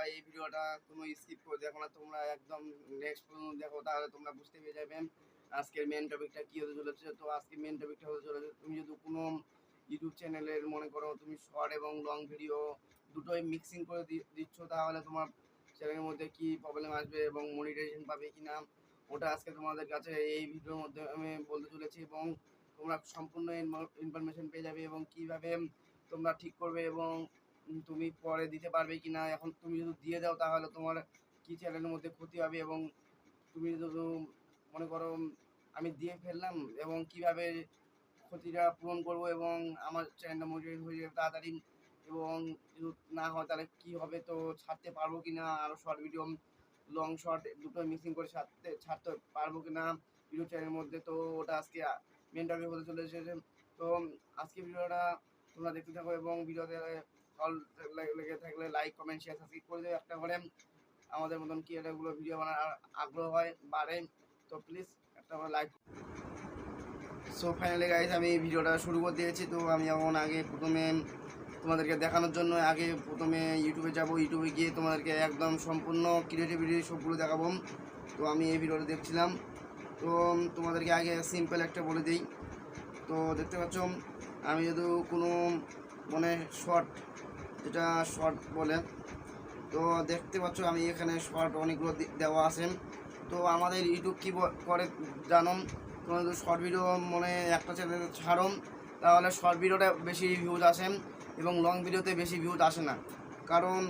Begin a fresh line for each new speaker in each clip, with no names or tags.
তোমরা এই ভিডিওটা কোনো স্কিপ করে দেখো না, তোমরা একদম নেক্সট পর্যন্ত দেখো, তাহলে তোমরা বুঝতে পেরে যাবে আজকের মেন টপিকটা কী হতে চলেছে। তো আজকে মেন টপিকটা হতে চলেছে, তুমি যদি কোনো ইউটিউব চ্যানেলের মনে করো তুমি শর্ট এবং লং ভিডিও দুটোই মিক্সিং করে দিচ্ছ, তাহলে তোমার চ্যানেলের মধ্যে কি প্রবলেম আসবে এবং মনিটাইজেশন পাবে কি না, ওটা আজকে তোমাদের কাছে এই ভিডিওর মধ্যে আমি বলতে চলেছি। এবং তোমরা সম্পূর্ণ ইনফরমেশন পেয়ে যাবে এবং কীভাবে তোমরা ঠিক করবে এবং তুমি পরে দিতে পারবে কি না। এখন তুমি যদি দিয়ে দাও তাহলে তোমার কি চ্যানেলের মধ্যে ক্ষতি হবে, এবং তুমি যদি মনে করো আমি দিয়ে ফেললাম এবং কিভাবে ক্ষতিটা পূরণ করব এবং আমার চ্যানেলটা মোটিভেট হয়ে যাবে তাড়াতাড়ি, এবং যদি না হয় তাহলে কী হবে, তো ছাড়তে পারবো কি না, আরও শর্ট ভিডিও লং শর্ট দুটো মিক্সিং করে ছাড়তে পারবো কি না ইউটিউব চ্যানেলের মধ্যে। তো ওটা আজকে মেন টপিক হতে চলেছে। তো আজকে ভিডিওটা তোমরা দেখতে থাকো এবং ভিডিওতে ভালো লেগে থাকলে লাইক কমেন্ট শেয়ার সাবস্ক্রাইব করে দেবে একটা করে, আমাদের মতন ক্রিয়েটারগুলো ভিডিও বানানোর আগ্রহ হয় বাড়ে। তো প্লিজ একটা করে লাইক। সো ফাইনালি গাইস আমি ভিডিওটা শুরু করে দিয়েছি। তো আমি এখন প্রথমে তোমাদেরকে দেখানোর জন্য প্রথমে ইউটিউবে যাব, ইউটিউবে গিয়ে তোমাদেরকে একদম সম্পূর্ণ ক্রিয়েটিভিটি সবগুলো দেখাবো। তো আমি এই ভিডিওটা দেখছিলাম, তো তোমাদেরকে আগে সিম্পল একটা বলে দিই। তো দেখতে পাচ্ছ আমি যদি কোনো মানে শর্ট, যেটা শর্ট বলে, তো দেখতে পাচ্ছ আমি এখানে শর্ট অনেকগুলো দেওয়া আছে। তো আমাদের ইউটিউব কী করে জানো, তোমরা যদি শর্ট ভিডিও মানে একটা চ্যানেলে ছাড়ো তাহলে শর্ট ভিডিওটা বেশি ভিউজ আসে এবং লং ভিডিওতে বেশি ভিউজ আসে না। কারণ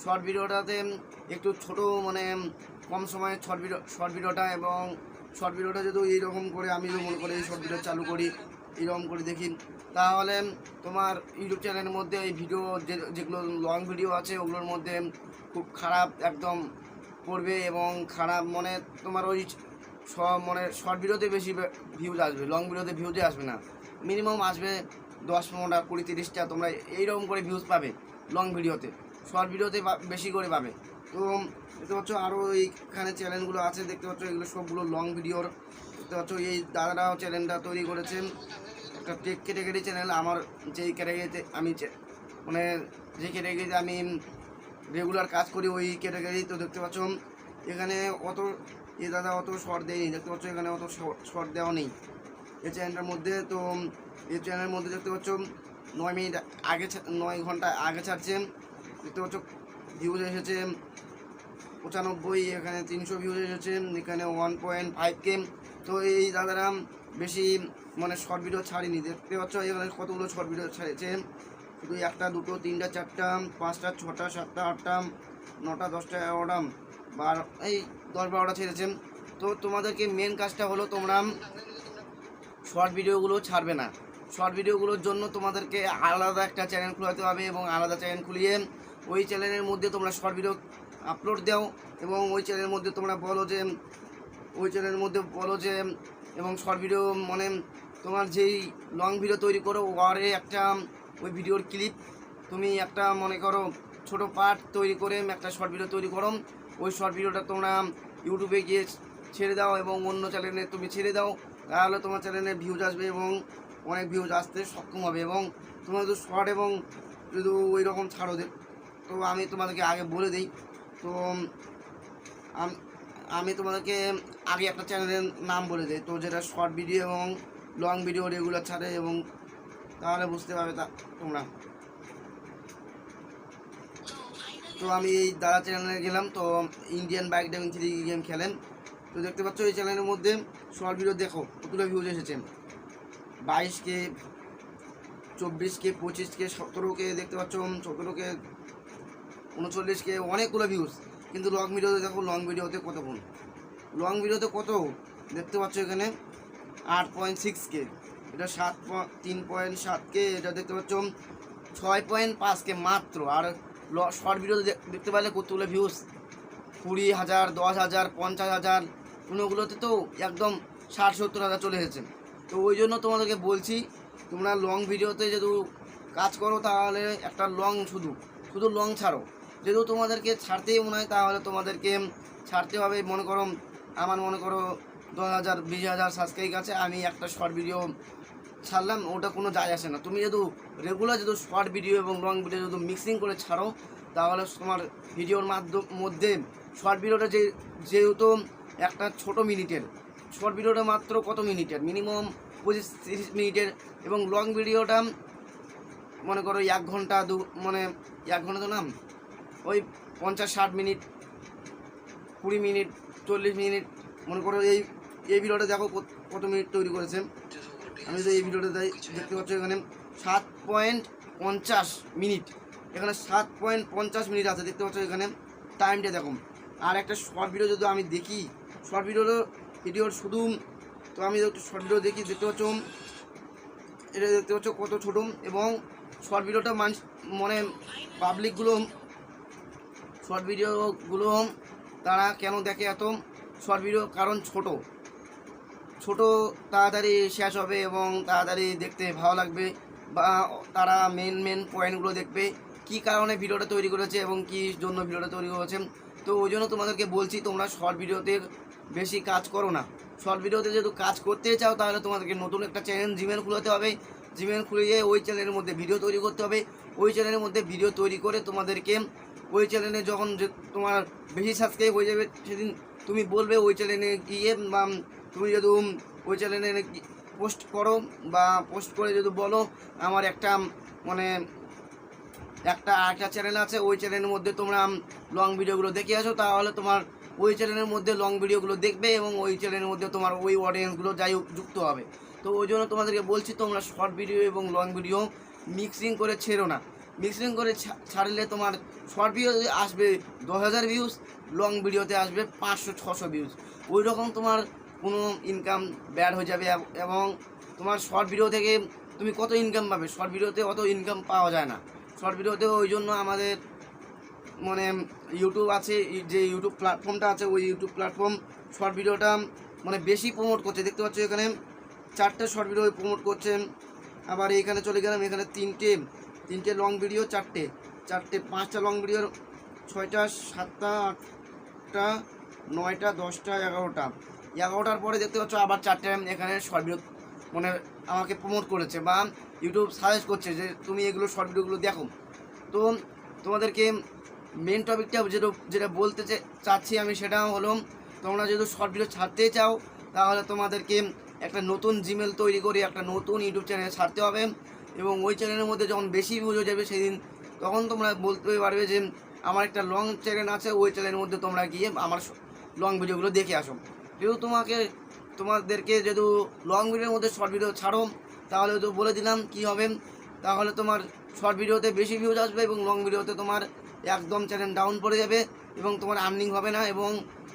শর্ট ভিডিওটাতে একটু ছোট মানে কম সময়ে শর্ট ভিডিওটা, এবং শর্ট ভিডিওটা যদি এইরকম করে আমি যদি মনে করি এই শর্ট ভিডিও চালু করি এইরকম করে দেখি, তাহলে তোমার ইউটিউব চ্যানেলের মধ্যে এই ভিডিও যেগুলো লং ভিডিও আছে ওগুলোর মধ্যে খুব খারাপ একদম পড়বে এবং খারাপ মানে তোমার ওই সব মানে শর্ট ভিডিওতে বেশি ভিউজ আসবে, লং ভিডিওতে ভিউজে আসবে না। মিনিমাম আসবে 10-15টা 20-30টা তোমরা এইরকম করে ভিউজ পাবে লং ভিডিওতে, শর্ট ভিডিওতে বেশি করে পাবে। তো দেখতে পাচ্ছ আরও এইখানে চ্যানেলগুলো আছে, দেখতে পাচ্ছ এগুলো সবগুলো লং ভিডিওর। দেখতে পাচ্ছ এই দাদারাও চ্যানেলটা তৈরি করেছেন, একটা টেক ক্যাটাগরি চ্যানেল। আমার যেই ক্যাটাগরিতে আমি মানে যে ক্যাটাগরিতে আমি রেগুলার কাজ করি ওই ক্যাটাগরি। তো দেখতে পাচ্ছ এখানে অত দাদা অত শর্ট দেয়নি, দেখতে পাচ্ছ এখানে অত শর্ট দেওয়া নেই এই চ্যানেলটার মধ্যে। তো এই চ্যানেলের মধ্যে দেখতে পাচ্ছ 9 মিনিট আগে 9 ঘন্টা আগে ছাড়ছে। দেখতে পাচ্ছ ভিউজ এসেছে 95, এখানে 300 ভিউজ এসেছে, এখানে 1.5K। তো এই দাদারা বেশি মানে শর্ট ভিডিও ছাড়িনি, দেখতে পাচ্ছ এখানে কতগুলো শর্ট ভিডিও ছাড়িয়েছে, শুধু 1টা 2টো 3টা 4টা 5টা 6টা 7টা 8টা 9টা 10টা 11টা 12 এই 10-12টা ছেড়েছে। তো তোমাদেরকে মেন কাজটা হলো তোমরা শর্ট ভিডিওগুলো ছাড়বে না। শর্ট ভিডিওগুলোর জন্য তোমাদেরকে আলাদা একটা চ্যানেল খোলাতে হবে এবং আলাদা চ্যানেল খুলিয়ে ওই চ্যানেলের মধ্যে তোমরা শর্ট ভিডিও আপলোড দাও এবং ওই চ্যানেলের মধ্যে তোমরা বলো যে এবং শর্ট ভিডিও মানে তোমার যেই লং ভিডিও তৈরি করো ওরে একটা ওই ভিডিওর ক্লিপ তুমি একটা মনে করো ছোটো পার্ট তৈরি করে একটা শর্ট ভিডিও তৈরি করো, ওই শর্ট ভিডিওটা তোমরা ইউটিউবে গিয়ে ছেড়ে দাও এবং অন্য চ্যানেলে তুমি ছেড়ে দাও, তাহলে তোমার চ্যানেলে ভিউজ আসবে এবং অনেক ভিউজ আসতে সক্ষম হবে। এবং তোমরা যদি শর্ট এবং যদি ওই রকম ছাড়ো, তো আমি তোমাদেরকে আগে বলে দিই। তো আমি তোমাদেরকে আগে একটা চ্যানেলের নাম বলে দিই, তো যেটা শর্ট ভিডিও এবং লং ভিডিও রেগুলার ছাড়ে, এবং তাহলে বুঝতে পারবে তোমরা। তো আমি এই দাদা চ্যানেলে গেলাম, তো ইন্ডিয়ান বাইক ড্রাইভিং 3 গেম খেলেন। তো দেখতে পাচ্ছ এই চ্যানেলের মধ্যে শর্ট ভিডিও দেখো কতগুলো ভিউজ এসেছে, 22K 24K 25K 17K, দেখতে পাচ্ছ 17K 39K, অনেকগুলো ভিউজ। কিন্তু লং ভিডিওতে দেখো লং ভিডিওতে কত দেখতে পাচ্ছ এখানে 8.6K, এটা 3.7K, এটা দেখতে পাচ্ছ 6.5K মাত্র। আর শর্ট ভিডিও দেখতে পারলে কতগুলো ভিউজ 20,000 10,000 50,000, কোনোগুলোতে তো একদম 60-70,000 চলে এসেছে। তো ওই জন্য তোমাদেরকে বলছি তোমরা লং ভিডিওতে যদি কাজ করো তাহলে একটা লং শুধু লং ছাড়ো। যেহেতু তোমাদেরকে ছাড়তেই মনে হয় তাহলে তোমাদেরকে ছাড়তে হবে। মনে করো 10,000 20,000 সাবস্ক্রাইব আছে, আমি একটা শর্ট ভিডিও ছাড়লাম, ওটা কোনো যায় আসে না। তুমি যদি রেগুলার শর্ট ভিডিও এবং লং ভিডিও যদি মিক্সিং করে ছাড়ো তাহলে তোমার ভিডিওর মধ্যে শর্ট ভিডিওটা যেহেতু একটা ছোট মিনিটের, শর্ট ভিডিওটা মাত্র কত মিনিটের, মিনিমাম 25-30 মিনিটের, এবং লং ভিডিওটা মনে করো 1 ঘন্টা মানে 1 ঘন্টা তো নাম ওই 50-60 মিনিট, 20 মিনিট, 40 মিনিট, মনে করো এই ভিডিওটা দেখো কত মিনিট তৈরি করেছে। আমি তো এই ভিডিওটা দেখতে পাচ্ছ এখানে 7.50 মিনিট, এখানে 7.50 মিনিট আছে দেখতে পাচ্ছ এখানে টাইমটা দেখো। আর একটা শর্ট ভিডিও যদি আমি দেখি, শর্ট ভিডিওর শুধু তো আমি একটু শর্ট ভিডিও দেখি, দেখতে পাচ্ছ এটা দেখতে পাচ্ছ কত ছোটো, এবং শর্ট ভিডিওটা মানে পাবলিকগুলো শর্ট ভিডিওগুলো তারা কেন দেখে এত শর্ট ভিডিও, কারণ ছোট তাড়াতাড়ি শেষ হবে এবং তাড়াতাড়ি দেখতে ভালো লাগবে, বা তারা মেন পয়েন্টগুলো দেখবে কী কারণে ভিডিওটা তৈরি করেছে এবং কী জন্য ভিডিওটা তৈরি করেছে। তো ওই জন্য তোমাদেরকে বলছি তোমরা শর্ট ভিডিওতে বেশি কাজ করো না। শর্ট ভিডিওতে যদি কাজ করতে চাও তাহলে তোমাদেরকে নতুন একটা চ্যানেল জিমেল খুলতে হবে, জিমেল খুলে ওই চ্যানেলের মধ্যে ভিডিও তৈরি করতে হবে। ওই চ্যানেলের মধ্যে ভিডিও তৈরি করে তোমাদেরকে ওই চ্যানেলে যখন তোমার বেশি সাবস্ক্রাইব হয়ে যাবে সেদিন তুমি বলবে ওই চ্যানেলে গিয়ে, বা তুমি যদি ওই চ্যানেলে পোস্ট করো বা পোস্ট করে যদি বলো আমার একটা মানে একটা চ্যানেল আছে, ওই চ্যানেলের মধ্যে তোমরা লং ভিডিওগুলো দেখে আসো, তাহলে তোমার ওই চ্যানেলের মধ্যে লং ভিডিওগুলো দেখবে এবং ওই চ্যানেলের মধ্যে তোমার ওই অডিয়েন্সগুলো যাই যুক্ত হবে। তো ওই জন্য তোমাদেরকে বলছি তোমরা শর্ট ভিডিও এবং লং ভিডিও মিক্সিং করে ছেড়ো না। মিক্সিং করে ছাড়লে তোমার শর্ট ভিডিওতে আসবে 10,000 ভিউজ, লং ভিডিওতে আসবে 500-600 ভিউজ, ওই রকম তোমার কোনো ইনকাম ব্যাড হয়ে যাবে। এবং তোমার শর্ট ভিডিও থেকে তুমি কত ইনকাম পাবে, শর্ট ভিডিওতে অত ইনকাম পাওয়া যায় না শর্ট ভিডিওতে। ওই জন্য আমাদের মানে ইউটিউব আছে, যে ইউটিউব প্ল্যাটফর্মটা আছে, ওই ইউটিউব প্ল্যাটফর্ম শর্ট ভিডিওটা মানে বেশি প্রমোট করছে। দেখতে পাচ্ছ এখানে 4টে শর্ট ভিডিও প্রমোট করছে। আবার এখানে চলে গেলাম, এখানে তিনটে লং ভিডিও, 5টা লং ভিডিওর 6টা 7টা 8টা 9টা 10টা 11টার পরে দেখতে পাচ্ছ আবার 4টে এখানে শর্ট ভিডিও মানে আমাকে প্রমোট করেছে, বা ইউটিউব সাজেস্ট করছে যে তুমি এগুলো শর্ট ভিডিওগুলো দেখো। তো তোমাদেরকে মেন টপিকটা যেটা বলতে চাচ্ছি আমি, সেটা হলো তোমরা যদি শর্ট ভিডিও ছাড়তে চাও তাহলে তোমাদেরকে একটা নতুন জিমেল তৈরি করে একটা নতুন ইউটিউব চ্যানেল ছাড়তে হবে, এবং ওই চ্যানেলের মধ্যে যখন বেশি ভিউজ হয়ে যাবে সেদিন তখন তোমরা বলতে পারবে যে আমার একটা লং চ্যানেল আছে, ওই চ্যানেলের মধ্যে তোমরা গিয়ে আমার লং ভিডিওগুলো দেখে আসো। যেহেতু তোমাদেরকে যদি লং ভিডিওর মধ্যে শর্ট ভিডিও ছাড়ো তাহলে তো বলে দিলাম কি হবে, তাহলে তোমার শর্ট ভিডিওতে বেশি ভিউজ আসবে এবং লং ভিডিওতে তোমার একদম চ্যানেল ডাউন পড়ে যাবে এবং তোমার আর্নিং হবে না। এবং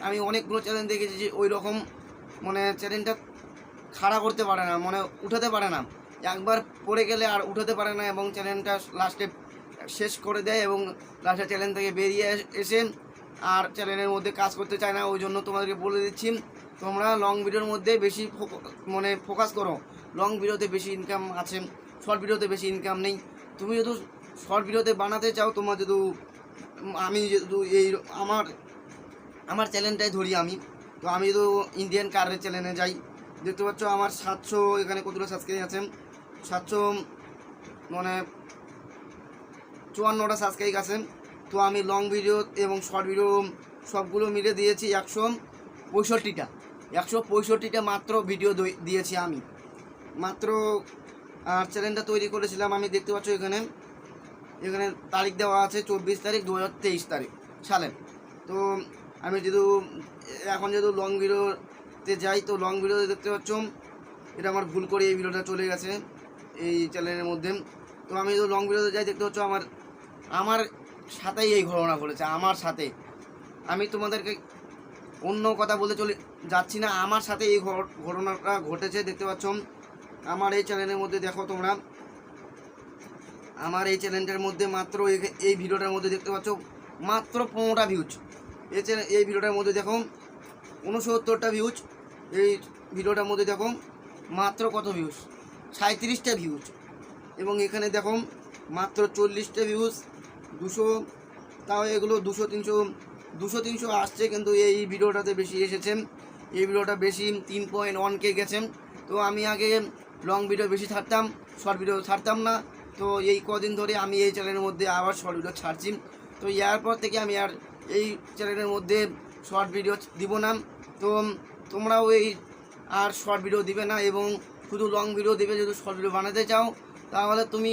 আমি অনেকগুলো চ্যানেল দেখেছি যে ওই রকম মানে চ্যানেলটা খাড়া করতে পারে না, মানে উঠাতে পারে না, একবার পড়ে গেলে আর উঠাতে পারে না এবং চ্যানেলটা লাস্টে শেষ করে দেয় এবং লাস্টে চ্যানেল থেকে বেরিয়ে এসে আর চ্যানেলের মধ্যে কাজ করতে চায় না। ওই জন্য তোমাদেরকে বলে দিচ্ছি তোমরা লং ভিডিওর মধ্যে বেশি মানে ফোকাস করো। লং ভিডিওতে বেশি ইনকাম আছে, শর্ট ভিডিওতে বেশি ইনকাম নেই। তুমি যদি শর্ট ভিডিওতে বানাতে চাও, তোমার যদি আমি যদি এই আমার চ্যানেলটাই ধরি আমি, তো আমি যদি ইন্ডিয়ান কারের চ্যানেলে যাই, দেখতে পাচ্ছ আমার 700 এখানে কতগুলো সাবস্ক্রাইব আছে, 754টা সাবস্ক্রাইব আছে। তো আমি লং ভিডিও এবং শর্ট ভিডিও সবগুলো মিলে দিয়েছি 165টা মাত্র ভিডিও দিয়েছি আমি মাত্র। আর চ্যানেলটা তৈরি করেছিলাম আমি, দেখতে পাচ্ছ এখানে তারিখ দেওয়া আছে 24 তারিখ 2023 সালে। তো আমি এখন যদি লং ভিডিওতে যাই, তো লং ভিডিওতে দেখতে পাচ্ছ এটা আমার ভুল করে এই ভিডিওটা চলে গেছে এই চ্যানেলের মধ্যে। তো আমি যদি লং ভিডিওতে যাই, দেখতে পাচ্ছ আমার সাথেই এই ঘটনা ঘটেছে, আমার সাথে। আমি তোমাদেরকে অন্য কথা বলতে যাচ্ছি না, আমার সাথে এই ঘটনাটা ঘটেছে। দেখতে পাচ্ছ আমার এই চ্যানেলের মধ্যে, দেখো তোমরা আমার এই চ্যানেলটার মধ্যে মাত্র এই ভিডিওটার মধ্যে দেখতে পাচ্ছ মাত্র 15টা ভিউজ। এই ভিডিওটার মধ্যে দেখো 69টা ভিউজ। এই ভিডিওটার মধ্যে দেখো মাত্র কত ভিউজ, 37টা ভিউজ। এবং এখানে দেখো মাত্র 40টা ভিউজ, 200, তাও এগুলো 200-300 আসছে, কিন্তু এই ভিডিওটাতে বেশি এসেছে। এই ভিডিওটা বেশি 3.1K গেছে। তো আমি আগে লং ভিডিও বেশি ছাড়তাম, শর্ট ভিডিও ছাড়তাম না। তো এই কদিন ধরে আমি এই চ্যানেলের মধ্যে আবার শর্ট ভিডিও ছাড়ছি। তো এরপর থেকে আমি আর এই চ্যানেলের মধ্যে শর্ট ভিডিও দিব না। তো তোমরাও এই আর শর্ট ভিডিও দিবে না এবং শুধু লং ভিডিও দিবে। যদি শর্ট ভিডিও বানাতে চাও তাহলে তুমি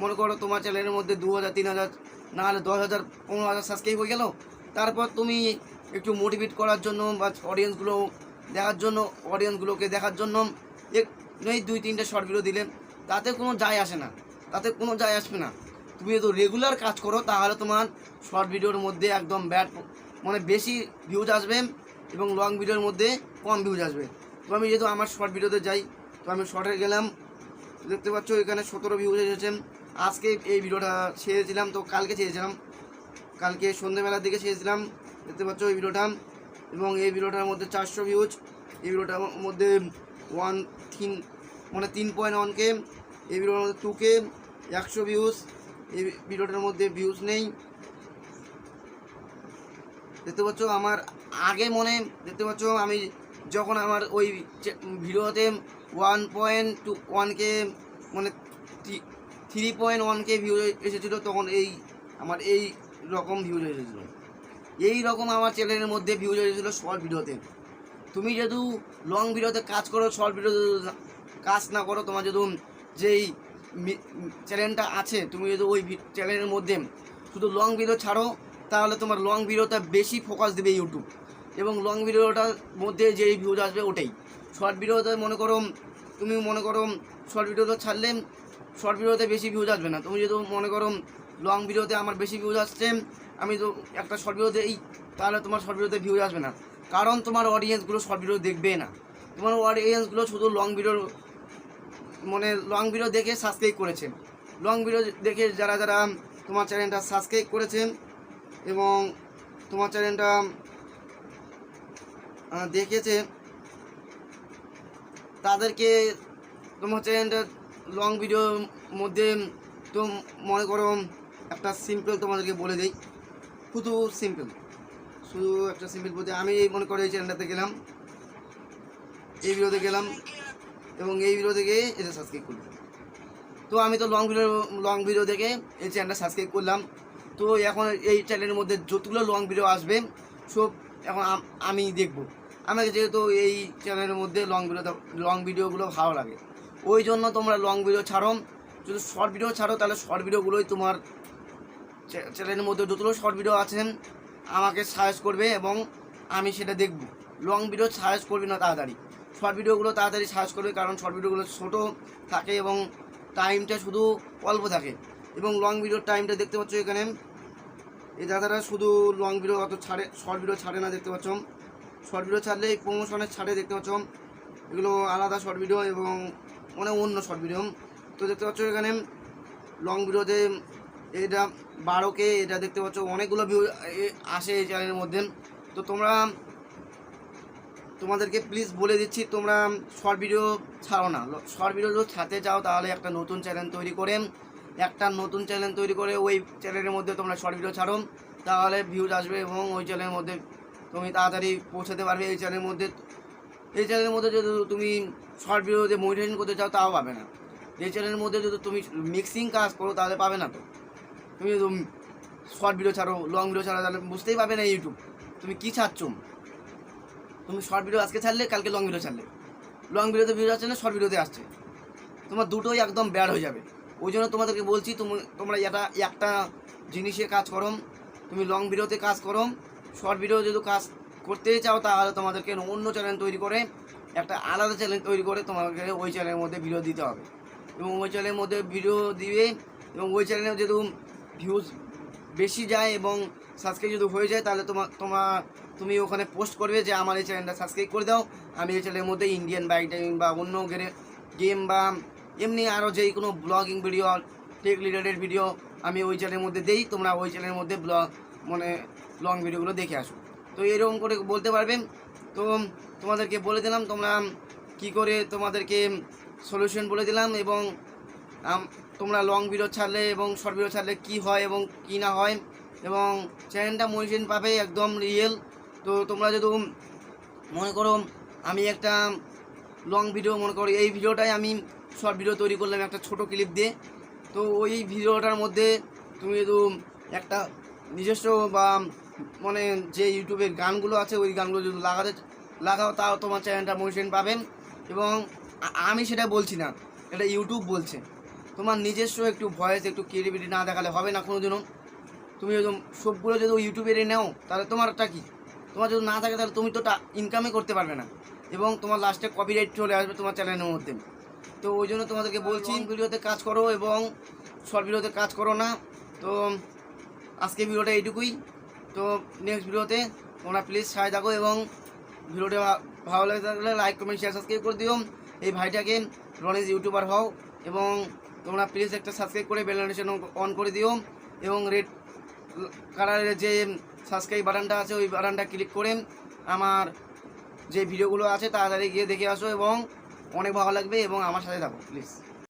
মনে করো তোমার চ্যানেলের মধ্যে 2000 3000 না হলে 10,000 15,000 সাবস্ক্রাইব হয়ে গেল, তারপর তুমি একটু মোটিভেট করার জন্য বা অডিয়েন্সগুলোকে দেখার জন্য এই 2-3টে শর্ট ভিডিও দিলে তাতে কোনো যায় আসে না, তাতে কোনো যায় আসবে না। তুমি যদি রেগুলার কাজ করো তাহলে তোমার শর্ট ভিডিওর মধ্যে একদম মানে বেশি ভিউজ আসবে এবং লং ভিডিওর মধ্যে কম ভিউজ আসবে। তো আমি যেহেতু আমার শর্ট ভিডিওতে যাই, তো আমি শর্টে গেলাম, দেখতে পাচ্ছ এখানে 17 ভিউজ এসেছে। আজকে এই ভিডিওটা ছেড়েছিলাম, তো কালকে সন্ধ্যেবেলার দিকে ছেড়েছিলাম, দেখতে পাচ্ছ এই ভিডিওটা। এবং এই ভিডিওটার মধ্যে 400 ভিউজ, এই ভিডিওটার মধ্যে 3.1K, এই ভিডিওর মধ্যে 2K, 100 ভিউজ। এই ভিডিওটার মধ্যে ভিউজ নেই, দেখতে পাচ্ছ। আমার আগে দেখতে পাচ্ছ আমি যখন আমার ওই ভিডিওতে 1.1K 3.1K ভিউ এসেছিলো, তখন আমার এই রকম ভিউজ এসেছিলো। এই রকম আমার চ্যানেলের মধ্যে ভিউজ এসেছিলো শর্ট ভিডিওতে। তুমি যেহেতু লং ভিডিওতে কাজ করো, শর্ট ভিডিওতে কাজ না করো, তোমার যদি যেই চ্যানেলটা আছে তুমি যদি ওই চ্যানেলের মধ্যে শুধু লং ভিডিও ছাড়ো তাহলে তোমার লং ভিডিওটা বেশি ফোকাস দেবে ইউটিউব, এবং লং ভিডিওটার মধ্যে যেই ভিউজ আসবে ওটাই। শর্ট ভিডিওতে তুমি মনে করো শর্ট ভিডিওটা ছাড়লে শর্ট ভিডিওতে বেশি ভিউজ আসবে না। তুমি যদি মনে করো লং ভিডিওতে আমার বেশি ভিউজ আসছে, আমি তো একটা শর্ট ভিডিও দিই, তাহলে তোমার শর্ট ভিডিওতে ভিউজ আসবে না, কারণ তোমার অডিয়েন্সগুলো শর্ট ভিডিও দেখবে না। তোমার অডিয়েন্সগুলো শুধু লং ভিডিও দেখে সাবস্ক্রাইব করেছে। লং ভিডিও দেখে যারা তোমার চ্যানেলটা সাবস্ক্রাইব করেছেন এবং তোমার চ্যানেলটা দেখেছে, তাদেরকে তোমার চ্যানেলটা লং ভিডিওর মধ্যে তো মনে করো একটা সিম্পল তোমাদেরকে বলে দিই, শুধু একটা সিম্পল বলতে আমি মনে করো এই চ্যানেলটাতে গেলাম, এই ভিডিওতে গেলাম এবং এই ভিডিও থেকে এটা সাবস্ক্রাইব করলাম। তো আমি তো লং ভিডিও দেখে এই চ্যানেলটা সাবস্ক্রাইব করলাম। তো এখন এই চ্যানেলের মধ্যে যতগুলো লং ভিডিও আসবে সব এখন আমি দেখব। আমাকে যেহেতু এই চ্যানেলের মধ্যে লং ভিডিওগুলো ভালো লাগে, ওই জন্য তোমরা লং ভিডিও ছাড়ো। যদি শর্ট ভিডিও ছাড়ো তাহলে শর্ট ভিডিওগুলোই তোমার চ্যানেলের মধ্যে যতগুলো শর্ট ভিডিও আছেন আমাকে সাজেস্ট করবে এবং আমি সেটা দেখব। লং ভিডিও সাজেস্ট করবে না তাড়াতাড়ি, শর্ট ভিডিওগুলো তাড়াতাড়ি সাজেস্ট করবে, কারণ শর্ট ভিডিওগুলো ছোটো থাকে এবং টাইমটা শুধু অল্প থাকে। এবং লং ভিডিওর টাইমটা দেখতে পাচ্ছ এখানে, এই দাদারা শুধু লং ভিডিও অত ছাড়ে, শর্ট ভিডিও ছাড়ে না, দেখতে পাচ্ছ। শর্ট ভিডিও ছাড়লে এই প্রমোশনের ছাড়ে, দেখতে পাচ্ছ এগুলো আলাদা শর্ট ভিডিও এবং অন্য শর্ট ভিডিও। তো দেখতে পাচ্ছ এখানে লং ভিডিওতে এটা 12K, এটা দেখতে পাচ্ছ অনেকগুলো ভিউ আসে এই চ্যানেলের মধ্যে। তো তোমাদেরকে প্লিজ বলে দিচ্ছি, তোমরা শর্ট ভিডিও ছাড়ো না। শর্ট ভিডিও যদি ছাড়তে চাও তাহলে একটা নতুন চ্যানেল তৈরি করে ওই চ্যানেলের মধ্যে তোমরা শর্ট ভিডিও ছাড়ো, তাহলে ভিউজ আসবে এবং ওই চ্যানেলের মধ্যে তুমি তাড়াতাড়ি পৌঁছাতে পারবে। এই চ্যানেলের মধ্যে যদি তুমি শর্ট ভিডিওতে মনিটাইজেশন করতে চাও তাও পাবে না। এই চ্যানেলের মধ্যে যদি তুমি মিক্সিং কাজ করো তাহলে পাবে না। তো তুমি যদি শর্ট ভিডিও ছাড়ো, লং ভিডিও ছাড়ো, তাহলে বুঝতেই পারবে না ইউটিউব তুমি কী ছাড়ছো। তুমি শর্ট ভিডিও আজকে ছাড়লে, কালকে লং ভিডিও ছাড়লে, লং ভিডিওতে ভিউজ আসছে না, শর্ট ভিডিওতে আসছে, তোমার দুটোই একদম ব্যাড হয়ে যাবে। ওই জন্য তোমাদেরকে বলছি তোমরা একটা জিনিসে কাজ করো, তুমি লং ভিডিওতে কাজ করো। শর্ট ভিডিও যদি কাজ করতেই চাও তাহলে তোমাদেরকে অন্য চ্যানেল তৈরি করে, একটা আলাদা চ্যানেল তৈরি করে তোমাদেরকে ওই চ্যানেলের মধ্যে ভিডিও দিতে হবে এবং ওই চ্যানেলের মধ্যে ভিডিও দিবে এবং ওই চ্যানেলে যদি ভিউজ বেশি যায় এবং সাবস্ক্রাইব যদি হয়ে যায় তাহলে তুমি ওখানে পোস্ট করবে যে আমার এই চ্যানেলটা সাবস্ক্রাইব করে দাও। আমি এই চ্যানেলের মধ্যে ইন্ডিয়ান বাইক ড্রাইভিং বা অন্য গেম বা এমনি আরও যেই কোনো blogging video, tech related video আমি ওই চ্যানেলের মধ্যে দিই, তোমরা ওই চ্যানেলের মধ্যে লং ভিডিওগুলো দেখে আসো। তো এরকম করে বলতে পারবেন। তো তোমাদেরকে বলে দিলাম তোমরা কি করে, তোমাদেরকে সলিউশন বলে দিলাম এবং তোমরা লং ভিডিও ছাড়লে এবং শর্ট ভিডিও ছাড়লে কী হয় এবং কী না হয়, এবং চ্যানেলটা মনিটাইজেশন পাবে একদম রিয়েল। তো তোমরা যদি মনে করো আমি একটা লং ভিডিও মনে করো এই ভিডিওটাই আমি শর্ট ভিডিও তৈরি করলাম একটা ছোট ক্লিপ দিয়ে, তো ওই ভিডিওটার মধ্যে তুমি যদি একটা নিজস্ব বা মানে যে ইউটিউবের গানগুলো আছে ওই গানগুলো যদি লাগাও তাও তোমার চ্যানেলটা মোটিভেশন পাবেন। এবং আমি সেটা বলছি না, এটা ইউটিউব বলছে। তোমার নিজস্ব একটু ভয়েস, একটু ক্রিয়েটিভিটি না দেখালে হবে না কোনো দিনও। তুমি যদি সবগুলো যদি ইউটিউবে নাও তাহলে তোমারটা কি, তোমার যদি না থাকে তাহলে তুমি তো ইনকামই করতে পারবে না, এবং তোমার লাস্টে কপিরাইট চলে আসবে তোমার চ্যানেলের মধ্যে। তো ওই জন্য তোমাদেরকে বলছি ভিডিওতে কাজ করো এবং শর্ট ভিডিওতে কাজ করো না। তো আজকে ভিডিওটা এইটুকুই। তো নেক্সট ভিডিওতে তোমরা প্লিজ সাথে থাকো, এবং ভিডিওটা ভালো লাগে থাকলে লাইক কমেন্ট শেয়ার সাবস্ক্রাইব করে দিও। এই ভাইটাকে রনিজ ইউটিউবার হও, এবং তোমরা প্লিজ একটা সাবস্ক্রাইব করে বেল নোটিফিকেশন অন করে দিও, এবং রেড কালারের যে সাবস্ক্রাইব বাটনটা আছে ওই বাটনটা ক্লিক করে আমার যে ভিডিওগুলো আছে তাড়াতাড়ি গিয়ে দেখে আসো, এবং অনেক ভালো লাগবে, এবং আমার সাথে থাকো প্লিজ।